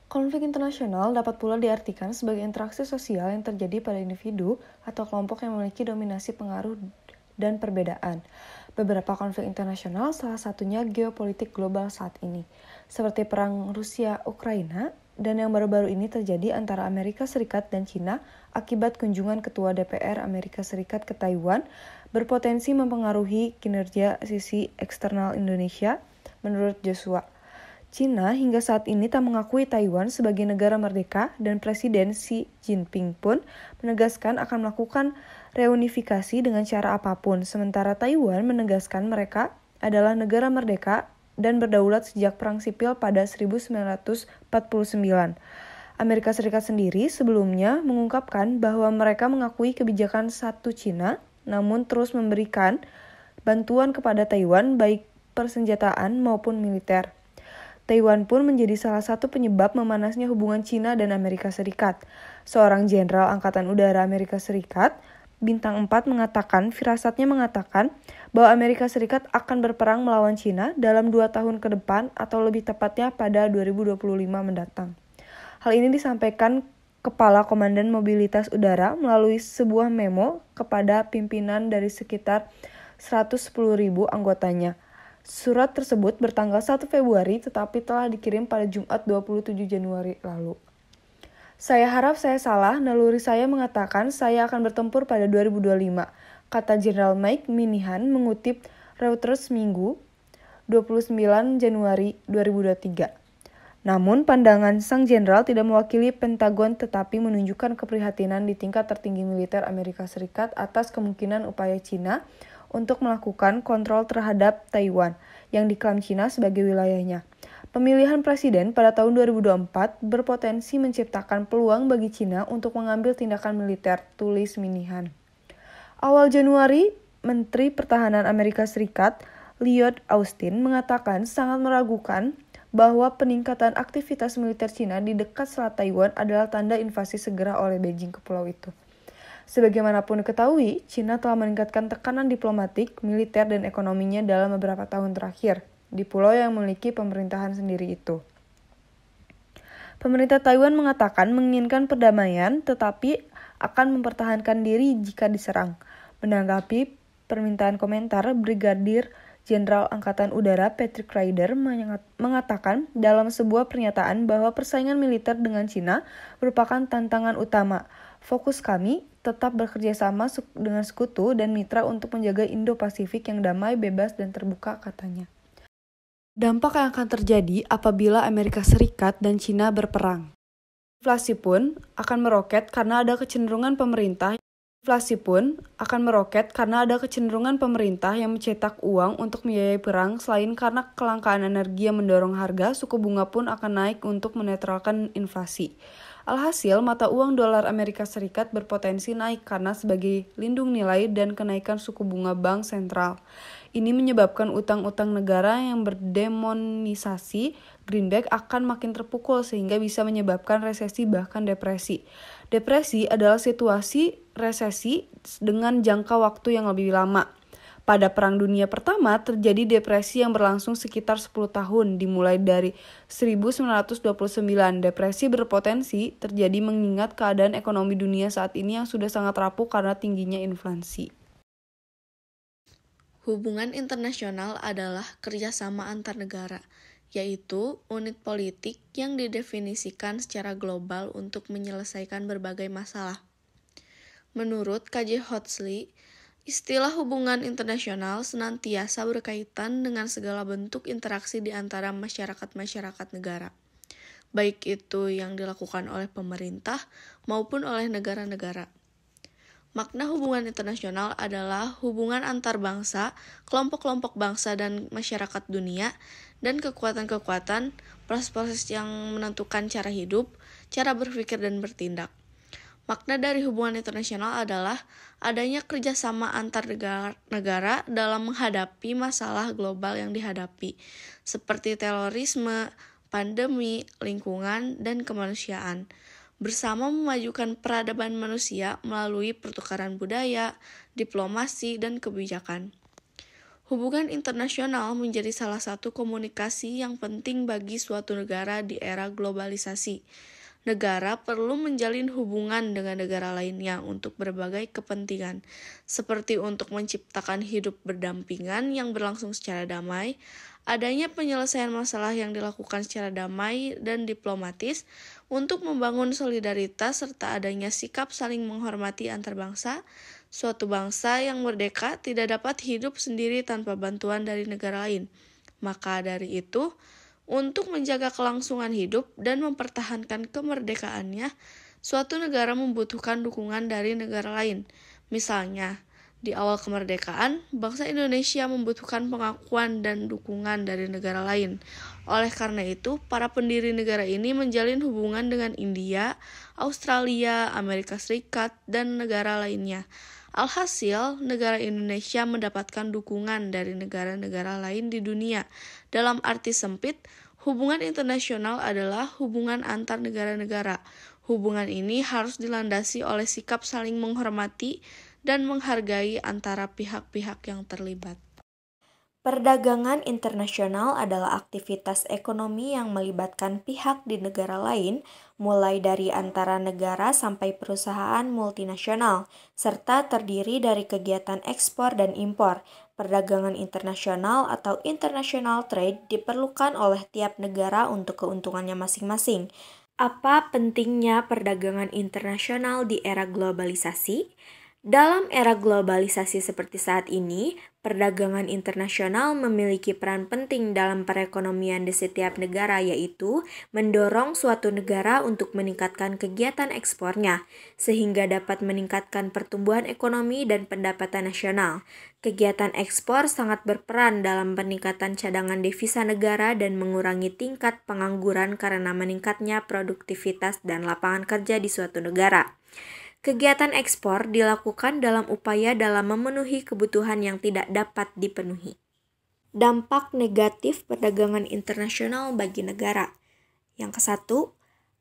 Konflik internasional dapat pula diartikan sebagai interaksi sosial yang terjadi pada individu atau kelompok yang memiliki dominasi pengaruh dan perbedaan. Beberapa konflik internasional, salah satunya geopolitik global saat ini, seperti perang Rusia-Ukraina, dan yang baru-baru ini terjadi antara Amerika Serikat dan China akibat kunjungan Ketua DPR Amerika Serikat ke Taiwan, berpotensi mempengaruhi kinerja sisi eksternal Indonesia, menurut Joshua. China hingga saat ini tak mengakui Taiwan sebagai negara merdeka dan Presiden Xi Jinping pun menegaskan akan melakukan reunifikasi dengan cara apapun, sementara Taiwan menegaskan mereka adalah negara merdeka dan berdaulat sejak Perang Sipil pada 1949. Amerika Serikat sendiri sebelumnya mengungkapkan bahwa mereka mengakui kebijakan satu China, namun terus memberikan bantuan kepada Taiwan baik persenjataan maupun militer. Taiwan pun menjadi salah satu penyebab memanasnya hubungan China dan Amerika Serikat. Seorang jenderal Angkatan Udara Amerika Serikat, Bintang 4 firasatnya mengatakan bahwa Amerika Serikat akan berperang melawan China dalam 2 tahun ke depan atau lebih tepatnya pada 2025 mendatang. Hal ini disampaikan Kepala Komandan Mobilitas Udara melalui sebuah memo kepada pimpinan dari sekitar 110.000 anggotanya. Surat tersebut bertanggal 1 Februari tetapi telah dikirim pada Jumat 27 Januari lalu. Saya harap saya salah, naluri saya mengatakan saya akan bertempur pada 2025, kata Jenderal Mike Minihan mengutip Reuters Minggu 29 Januari 2023. Namun pandangan sang jenderal tidak mewakili Pentagon tetapi menunjukkan keprihatinan di tingkat tertinggi militer Amerika Serikat atas kemungkinan upaya China untuk melakukan kontrol terhadap Taiwan yang diklaim China sebagai wilayahnya. Pemilihan presiden pada tahun 2024 berpotensi menciptakan peluang bagi China untuk mengambil tindakan militer, tulis Minihan. Awal Januari, Menteri Pertahanan Amerika Serikat, Lloyd Austin, mengatakan sangat meragukan bahwa peningkatan aktivitas militer China di dekat Selat Taiwan adalah tanda invasi segera oleh Beijing ke pulau itu. Sebagaimanapun diketahui, China telah meningkatkan tekanan diplomatik, militer, dan ekonominya dalam beberapa tahun terakhir di pulau yang memiliki pemerintahan sendiri itu. Pemerintah Taiwan mengatakan menginginkan perdamaian tetapi akan mempertahankan diri jika diserang. Menanggapi permintaan komentar, Brigadir Jenderal Angkatan Udara Patrick Ryder mengatakan dalam sebuah pernyataan bahwa persaingan militer dengan China merupakan tantangan utama. Fokus kami tetap bekerja sama dengan sekutu dan mitra untuk menjaga Indo-Pasifik yang damai, bebas, dan terbuka, katanya. Dampak yang akan terjadi apabila Amerika Serikat dan China berperang. Inflasi pun akan meroket karena ada kecenderungan pemerintah yang mencetak uang untuk membiayai perang. Selain karena kelangkaan energi yang mendorong harga, suku bunga pun akan naik untuk menetralkan inflasi. Alhasil, mata uang dolar Amerika Serikat berpotensi naik karena sebagai lindung nilai dan kenaikan suku bunga bank sentral. Ini menyebabkan utang-utang negara yang berdemonisasi greenback akan makin terpukul sehingga bisa menyebabkan resesi bahkan depresi. Depresi adalah situasi resesi dengan jangka waktu yang lebih lama. Pada Perang Dunia Pertama terjadi depresi yang berlangsung sekitar 10 tahun dimulai dari 1929. Depresi berpotensi terjadi mengingat keadaan ekonomi dunia saat ini yang sudah sangat rapuh karena tingginya inflasi. Hubungan internasional adalah kerjasama antar negara, yaitu unit politik yang didefinisikan secara global untuk menyelesaikan berbagai masalah. Menurut K.J. Hodgson, istilah hubungan internasional senantiasa berkaitan dengan segala bentuk interaksi di antara masyarakat-masyarakat negara, baik itu yang dilakukan oleh pemerintah maupun oleh negara-negara. Makna hubungan internasional adalah hubungan antar bangsa, kelompok-kelompok bangsa dan masyarakat dunia, dan kekuatan-kekuatan, proses-proses yang menentukan cara hidup, cara berpikir dan bertindak. Makna dari hubungan internasional adalah adanya kerjasama antar negara dalam menghadapi masalah global yang dihadapi, seperti terorisme, pandemi, lingkungan, dan kemanusiaan, bersama memajukan peradaban manusia melalui pertukaran budaya, diplomasi, dan kebijakan. Hubungan internasional menjadi salah satu komunikasi yang penting bagi suatu negara di era globalisasi. Negara perlu menjalin hubungan dengan negara lainnya untuk berbagai kepentingan, seperti untuk menciptakan hidup berdampingan yang berlangsung secara damai, adanya penyelesaian masalah yang dilakukan secara damai dan diplomatis, untuk membangun solidaritas serta adanya sikap saling menghormati antar bangsa. Suatu bangsa yang merdeka tidak dapat hidup sendiri tanpa bantuan dari negara lain. Maka dari itu, untuk menjaga kelangsungan hidup dan mempertahankan kemerdekaannya, suatu negara membutuhkan dukungan dari negara lain. Misalnya, di awal kemerdekaan, bangsa Indonesia membutuhkan pengakuan dan dukungan dari negara lain. Oleh karena itu, para pendiri negara ini menjalin hubungan dengan India, Australia, Amerika Serikat, dan negara lainnya. Alhasil, negara Indonesia mendapatkan dukungan dari negara-negara lain di dunia. Dalam arti sempit, hubungan internasional adalah hubungan antar negara-negara. Hubungan ini harus dilandasi oleh sikap saling menghormati dan menghargai antara pihak-pihak yang terlibat. Perdagangan internasional adalah aktivitas ekonomi yang melibatkan pihak di negara lain, mulai dari antara negara sampai perusahaan multinasional, serta terdiri dari kegiatan ekspor dan impor. Perdagangan internasional atau international trade diperlukan oleh tiap negara untuk keuntungannya masing-masing. Apa pentingnya perdagangan internasional di era globalisasi? Dalam era globalisasi seperti saat ini, perdagangan internasional memiliki peran penting dalam perekonomian di setiap negara, yaitu mendorong suatu negara untuk meningkatkan kegiatan ekspornya, sehingga dapat meningkatkan pertumbuhan ekonomi dan pendapatan nasional. Kegiatan ekspor sangat berperan dalam peningkatan cadangan devisa negara dan mengurangi tingkat pengangguran karena meningkatnya produktivitas dan lapangan kerja di suatu negara. Kegiatan ekspor dilakukan dalam upaya dalam memenuhi kebutuhan yang tidak dapat dipenuhi. Dampak negatif perdagangan internasional bagi negara. Yang ke-1,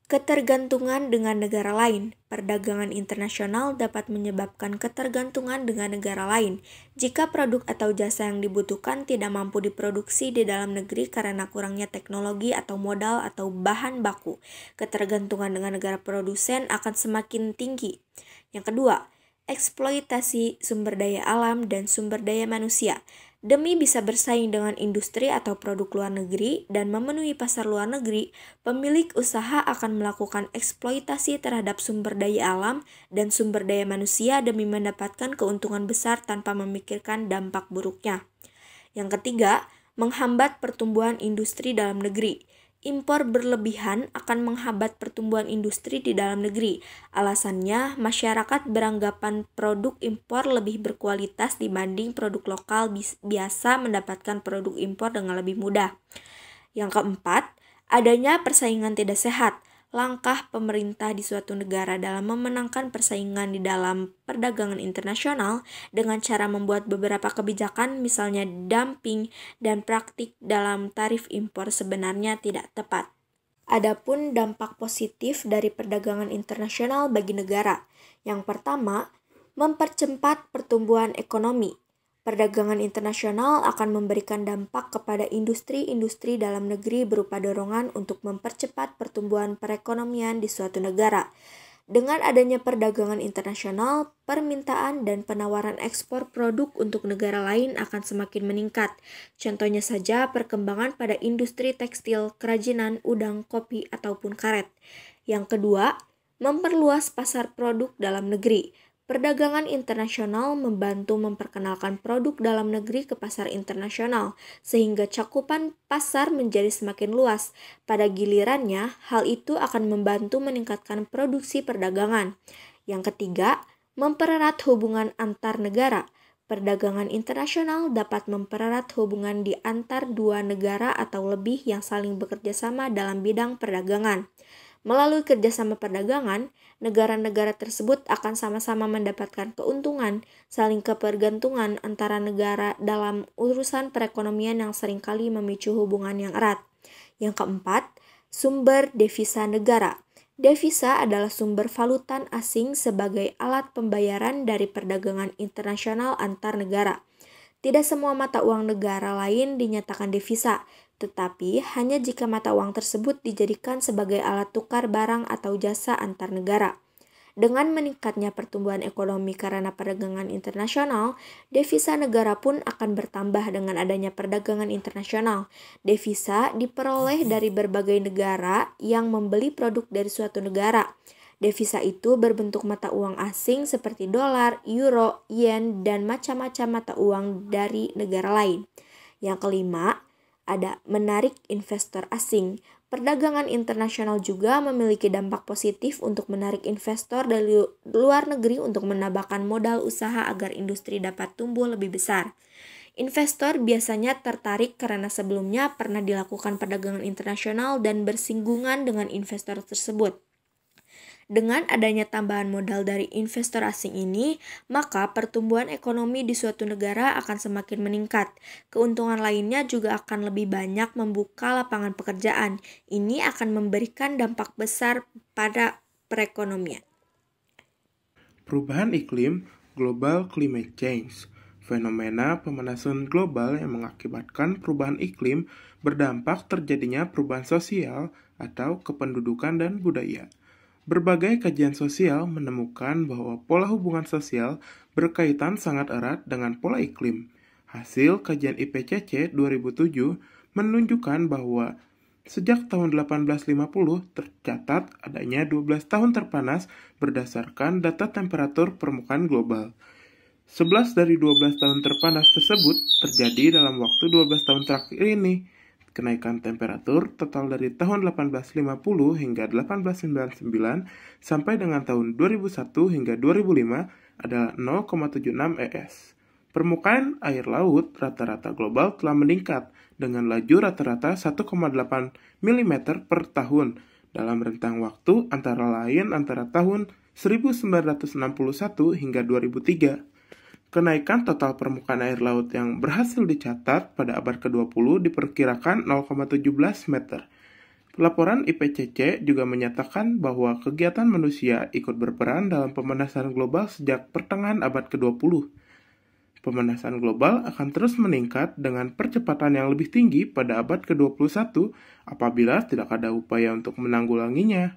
ketergantungan dengan negara lain. Perdagangan internasional dapat menyebabkan ketergantungan dengan negara lain jika produk atau jasa yang dibutuhkan tidak mampu diproduksi di dalam negeri karena kurangnya teknologi atau modal atau bahan baku. Ketergantungan dengan negara produsen akan semakin tinggi. Yang kedua, eksploitasi sumber daya alam dan sumber daya manusia. Demi bisa bersaing dengan industri atau produk luar negeri dan memenuhi pasar luar negeri, pemilik usaha akan melakukan eksploitasi terhadap sumber daya alam dan sumber daya manusia demi mendapatkan keuntungan besar tanpa memikirkan dampak buruknya. Yang ketiga, menghambat pertumbuhan industri dalam negeri. Impor berlebihan akan menghambat pertumbuhan industri di dalam negeri. Alasannya, masyarakat beranggapan produk impor lebih berkualitas dibanding produk lokal biasa mendapatkan produk impor dengan lebih mudah. Yang keempat, adanya persaingan tidak sehat. Langkah pemerintah di suatu negara dalam memenangkan persaingan di dalam perdagangan internasional dengan cara membuat beberapa kebijakan, misalnya dumping dan praktik dalam tarif impor, sebenarnya tidak tepat. Adapun dampak positif dari perdagangan internasional bagi negara. Yang pertama, mempercepat pertumbuhan ekonomi. Perdagangan internasional akan memberikan dampak kepada industri-industri dalam negeri berupa dorongan untuk mempercepat pertumbuhan perekonomian di suatu negara. Dengan adanya perdagangan internasional, permintaan dan penawaran ekspor produk untuk negara lain akan semakin meningkat. Contohnya saja perkembangan pada industri tekstil, kerajinan, udang, kopi, ataupun karet. Yang kedua, memperluas pasar produk dalam negeri. Perdagangan internasional membantu memperkenalkan produk dalam negeri ke pasar internasional, sehingga cakupan pasar menjadi semakin luas. Pada gilirannya, hal itu akan membantu meningkatkan produksi perdagangan. Yang ketiga, mempererat hubungan antar negara. Perdagangan internasional dapat mempererat hubungan di antar dua negara atau lebih yang saling bekerja sama dalam bidang perdagangan. Melalui kerjasama perdagangan, negara-negara tersebut akan sama-sama mendapatkan keuntungan. Saling ketergantungan antara negara dalam urusan perekonomian yang seringkali memicu hubungan yang erat. Yang keempat, sumber devisa negara. Devisa adalah sumber valuta asing sebagai alat pembayaran dari perdagangan internasional antar negara. Tidak semua mata uang negara lain dinyatakan devisa, tetapi hanya jika mata uang tersebut dijadikan sebagai alat tukar barang atau jasa antar negara. Dengan meningkatnya pertumbuhan ekonomi karena perdagangan internasional, devisa negara pun akan bertambah dengan adanya perdagangan internasional. Devisa diperoleh dari berbagai negara yang membeli produk dari suatu negara. Devisa itu berbentuk mata uang asing seperti dolar, euro, yen, dan macam-macam mata uang dari negara lain. Yang kelima, ada menarik investor asing. Perdagangan internasional juga memiliki dampak positif untuk menarik investor dari luar negeri untuk menambahkan modal usaha agar industri dapat tumbuh lebih besar. Investor biasanya tertarik karena sebelumnya pernah dilakukan perdagangan internasional dan bersinggungan dengan investor tersebut. Dengan adanya tambahan modal dari investor asing ini, maka pertumbuhan ekonomi di suatu negara akan semakin meningkat. Keuntungan lainnya juga akan lebih banyak membuka lapangan pekerjaan. Ini akan memberikan dampak besar pada perekonomian. Perubahan iklim, global climate change. Fenomena pemanasan global yang mengakibatkan perubahan iklim berdampak terjadinya perubahan sosial atau kependudukan dan budaya. Berbagai kajian sosial menemukan bahwa pola hubungan sosial berkaitan sangat erat dengan pola iklim. Hasil kajian IPCC 2007 menunjukkan bahwa sejak tahun 1850 tercatat adanya 12 tahun terpanas berdasarkan data temperatur permukaan global. 11 dari 12 tahun terpanas tersebut terjadi dalam waktu 12 tahun terakhir ini. Kenaikan temperatur total dari tahun 1850 hingga 1899 sampai dengan tahun 2001 hingga 2005 adalah 0,76 ES. Permukaan air laut rata-rata global telah meningkat dengan laju rata-rata 1,8 mm per tahun dalam rentang waktu antara tahun 1961 hingga 2003. Kenaikan total permukaan air laut yang berhasil dicatat pada abad ke-20 diperkirakan 0,17 meter. Laporan IPCC juga menyatakan bahwa kegiatan manusia ikut berperan dalam pemanasan global sejak pertengahan abad ke-20. Pemanasan global akan terus meningkat dengan percepatan yang lebih tinggi pada abad ke-21 apabila tidak ada upaya untuk menanggulanginya.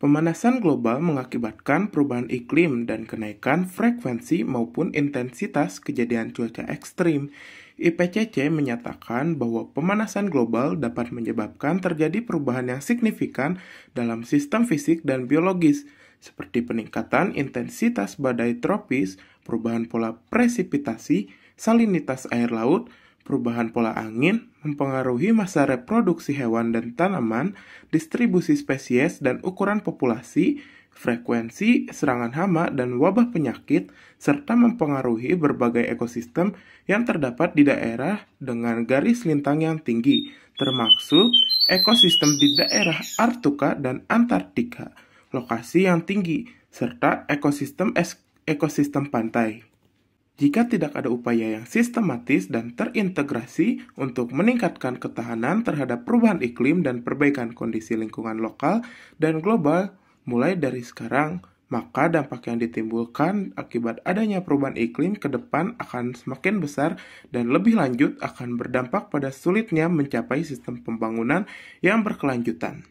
Pemanasan global mengakibatkan perubahan iklim dan kenaikan frekuensi maupun intensitas kejadian cuaca ekstrim. IPCC menyatakan bahwa pemanasan global dapat menyebabkan terjadi perubahan yang signifikan dalam sistem fisik dan biologis, seperti peningkatan intensitas badai tropis, perubahan pola presipitasi, salinitas air laut, perubahan pola angin, mempengaruhi masa reproduksi hewan dan tanaman, distribusi spesies dan ukuran populasi, frekuensi serangan hama dan wabah penyakit, serta mempengaruhi berbagai ekosistem yang terdapat di daerah dengan garis lintang yang tinggi, termasuk ekosistem di daerah Arktika dan Antartika, lokasi yang tinggi, serta ekosistem pantai. Jika tidak ada upaya yang sistematis dan terintegrasi untuk meningkatkan ketahanan terhadap perubahan iklim dan perbaikan kondisi lingkungan lokal dan global mulai dari sekarang, maka dampak yang ditimbulkan akibat adanya perubahan iklim ke depan akan semakin besar dan lebih lanjut akan berdampak pada sulitnya mencapai sistem pembangunan yang berkelanjutan.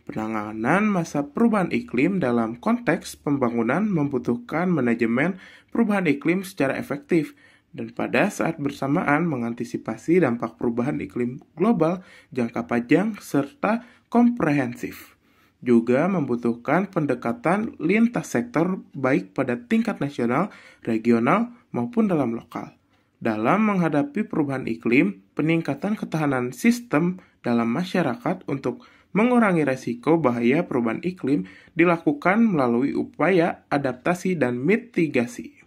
Penanganan masa perubahan iklim dalam konteks pembangunan membutuhkan manajemen perubahan iklim secara efektif dan pada saat bersamaan mengantisipasi dampak perubahan iklim global jangka panjang serta komprehensif. Juga membutuhkan pendekatan lintas sektor baik pada tingkat nasional, regional, maupun dalam lokal. Dalam menghadapi perubahan iklim, peningkatan ketahanan sistem dalam masyarakat untuk mengurangi resiko bahaya perubahan iklim dilakukan melalui upaya adaptasi dan mitigasi.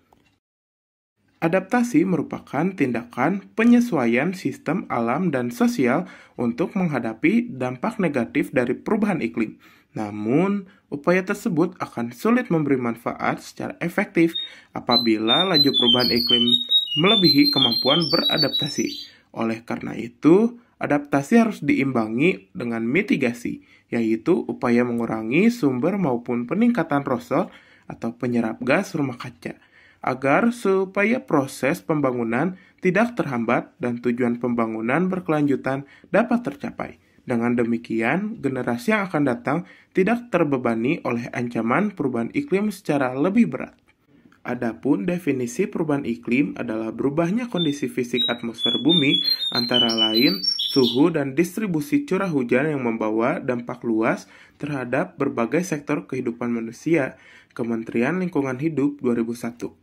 Adaptasi merupakan tindakan penyesuaian sistem alam dan sosial untuk menghadapi dampak negatif dari perubahan iklim. Namun, upaya tersebut akan sulit memberi manfaat secara efektif apabila laju perubahan iklim melebihi kemampuan beradaptasi. Oleh karena itu, adaptasi harus diimbangi dengan mitigasi, yaitu upaya mengurangi sumber maupun peningkatan rosot atau penyerap gas rumah kaca. agar supaya proses pembangunan tidak terhambat dan tujuan pembangunan berkelanjutan dapat tercapai. Dengan demikian, generasi yang akan datang tidak terbebani oleh ancaman perubahan iklim secara lebih berat. Adapun definisi perubahan iklim adalah berubahnya kondisi fisik atmosfer bumi, antara lain suhu dan distribusi curah hujan yang membawa dampak luas terhadap berbagai sektor kehidupan manusia. Kementerian Lingkungan Hidup 2001.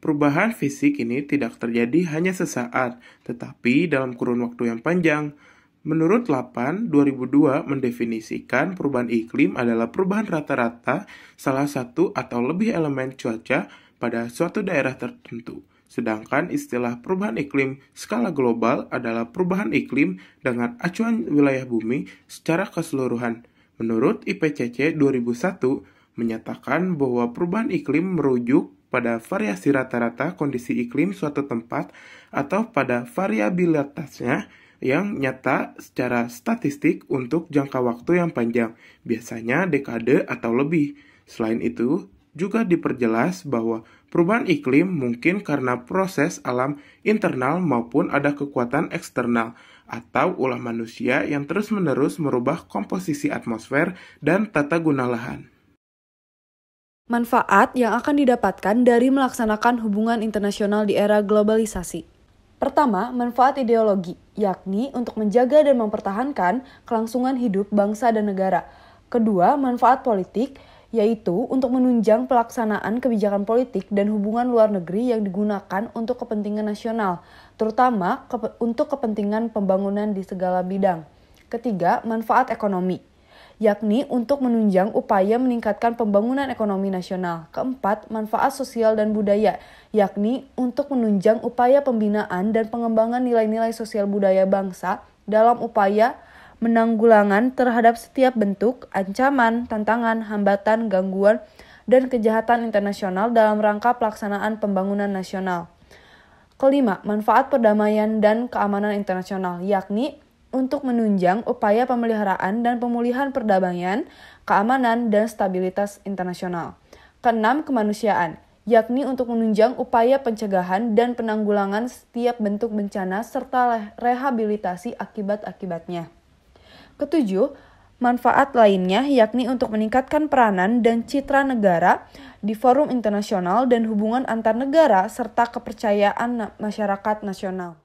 Perubahan fisik ini tidak terjadi hanya sesaat, tetapi dalam kurun waktu yang panjang. Menurut Lapan, 2002 mendefinisikan perubahan iklim adalah perubahan rata-rata salah satu atau lebih elemen cuaca pada suatu daerah tertentu. Sedangkan istilah perubahan iklim skala global adalah perubahan iklim dengan acuan wilayah bumi secara keseluruhan. Menurut IPCC 2001, menyatakan bahwa perubahan iklim merujuk pada variasi rata-rata kondisi iklim suatu tempat atau pada variabilitasnya yang nyata secara statistik untuk jangka waktu yang panjang, biasanya dekade atau lebih. Selain itu, juga diperjelas bahwa perubahan iklim mungkin karena proses alam internal maupun ada kekuatan eksternal atau ulah manusia yang terus-menerus merubah komposisi atmosfer dan tata guna lahan. Manfaat yang akan didapatkan dari melaksanakan hubungan internasional di era globalisasi. Pertama, manfaat ideologi, yakni untuk menjaga dan mempertahankan kelangsungan hidup bangsa dan negara. Kedua, manfaat politik, yaitu untuk menunjang pelaksanaan kebijakan politik dan hubungan luar negeri yang digunakan untuk kepentingan nasional, terutama untuk kepentingan pembangunan di segala bidang. Ketiga, manfaat ekonomi, yakni untuk menunjang upaya meningkatkan pembangunan ekonomi nasional. Keempat, manfaat sosial dan budaya, yakni untuk menunjang upaya pembinaan dan pengembangan nilai-nilai sosial budaya bangsa dalam upaya menanggulangan terhadap setiap bentuk, ancaman, tantangan, hambatan, gangguan, dan kejahatan internasional dalam rangka pelaksanaan pembangunan nasional. Kelima, manfaat perdamaian dan keamanan internasional, yakni untuk menunjang upaya pemeliharaan dan pemulihan perdamaian, keamanan, dan stabilitas internasional. Keenam, kemanusiaan, yakni untuk menunjang upaya pencegahan dan penanggulangan setiap bentuk bencana serta rehabilitasi akibat-akibatnya. Ketujuh, manfaat lainnya yakni untuk meningkatkan peranan dan citra negara di forum internasional dan hubungan antar negara serta kepercayaan masyarakat nasional.